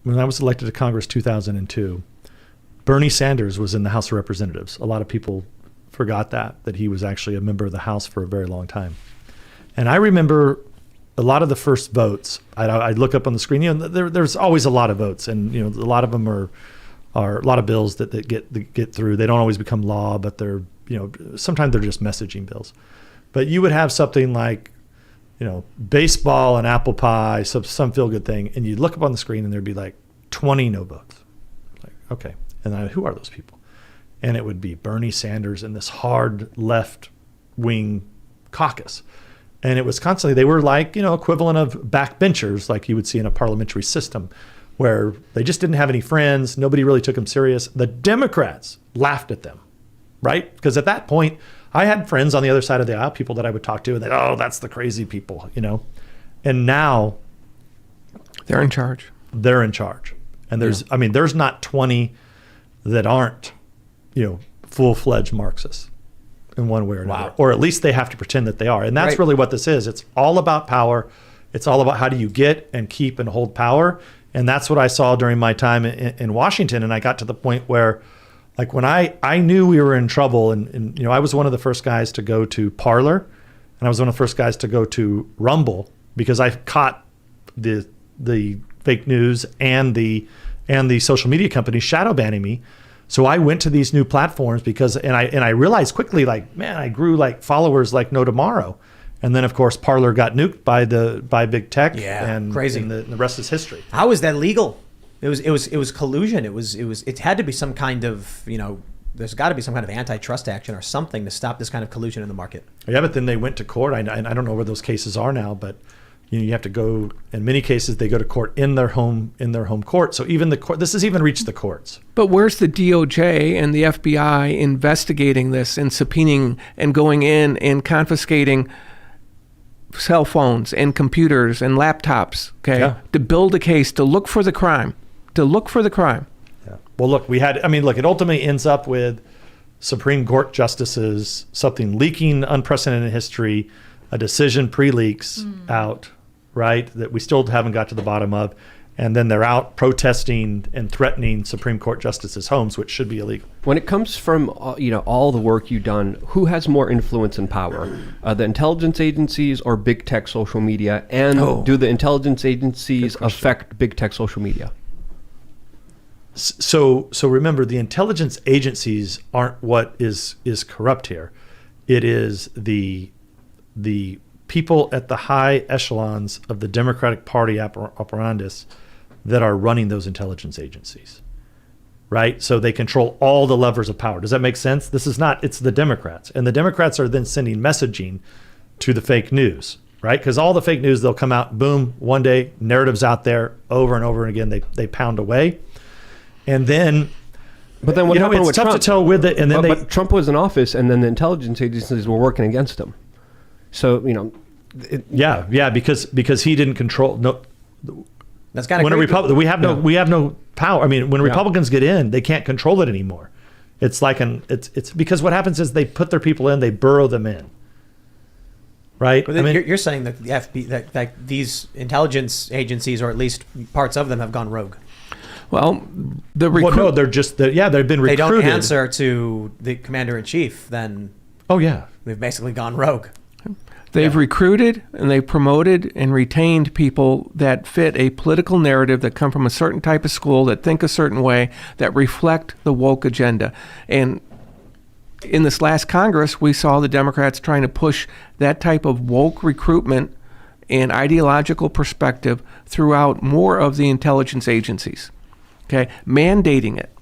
when I was elected to Congress 2002, Bernie Sanders was in the House of Representatives. A lot of people forgot that he was actually a member of the House for a very long time. And I remember a lot of the first votes. I'd look up on the screen. There's always a lot of votes, and a lot of them are a lot of bills that get through. They don't always become law, but they're sometimes they're just messaging bills. But you would have something like baseball and apple pie, some feel good thing, and you'd look up on the screen and there'd be like 20 no votes. Like, okay. And who are those people? And it would be Bernie Sanders and this hard left wing caucus. And it was constantly, they were like, equivalent of backbenchers like you would see in a parliamentary system where they just didn't have any friends. Nobody really took them serious. The Democrats laughed at them, right? Because at that point, I had friends on the other side of the aisle, people that I would talk to, and that's the crazy people, And now they're in charge. They're in charge. And there's not 20 that aren't, full-fledged Marxists in one way or another. Wow. Or at least they have to pretend that they are. And that's really what this is. It's all about power. It's all about how do you get and keep and hold power. And that's what I saw during my time in Washington. And I got to the point where, like, when I knew we were in trouble, and I was one of the first guys to go to Parler, and I was one of the first guys to go to Rumble, because I caught the fake news and the social media companies shadow banning me. So I went to these new platforms and I realized quickly, like, man, I grew like followers like no tomorrow. And then of course Parler got nuked by big tech. Yeah, and crazy. And the rest is history. How is that legal? It was collusion. It had to be some kind of, there's got to be some kind of antitrust action or something to stop this kind of collusion in the market. Yeah, but then they went to court. I don't know where those cases are now, but you have to go. In many cases, they go to court in their home court. So even the court, this has even reached the courts. But where's the DOJ and the FBI investigating this and subpoenaing and going in and confiscating cell phones and computers and laptops? Okay, to build a case, to look for the crime, Yeah. Well, look, it ultimately ends up with Supreme Court justices, something leaking unprecedented history, a decision pre-leaks out, right, that we still haven't got to the bottom of. And then they're out protesting and threatening Supreme Court justices' homes, which should be illegal. When it comes from all the work you've done, who has more influence and power? The intelligence agencies or big tech social media? And do the intelligence agencies affect big tech social media? So remember, the intelligence agencies aren't what is corrupt here. It is the people at the high echelons of the Democratic Party apparatus that are running those intelligence agencies, right? So they control all the levers of power. Does that make sense? It's the Democrats. And the Democrats are then sending messaging to the fake news, right? Because all the fake news, they'll come out, boom, one day, narratives out there over and over again, they pound away. And then, but then what happened it's with tough Trump? to tell with it. And then but Trump was in office, and then the intelligence agencies were working against him. So because he didn't control. No, that's kind of when we have no power. I mean, when Republicans get in, they can't control it anymore. It's like it's because what happens is they put their people in, they burrow them in. Right. But you're saying that the FBI, that these intelligence agencies, or at least parts of them, have gone rogue. Well, they've been recruited. They don't answer to the commander in chief. Then they've basically gone rogue. They've recruited and they promoted and retained people that fit a political narrative, that come from a certain type of school, that think a certain way, that reflect the woke agenda. And in this last Congress, we saw the Democrats trying to push that type of woke recruitment and ideological perspective throughout more of the intelligence agencies. Okay, mandating it.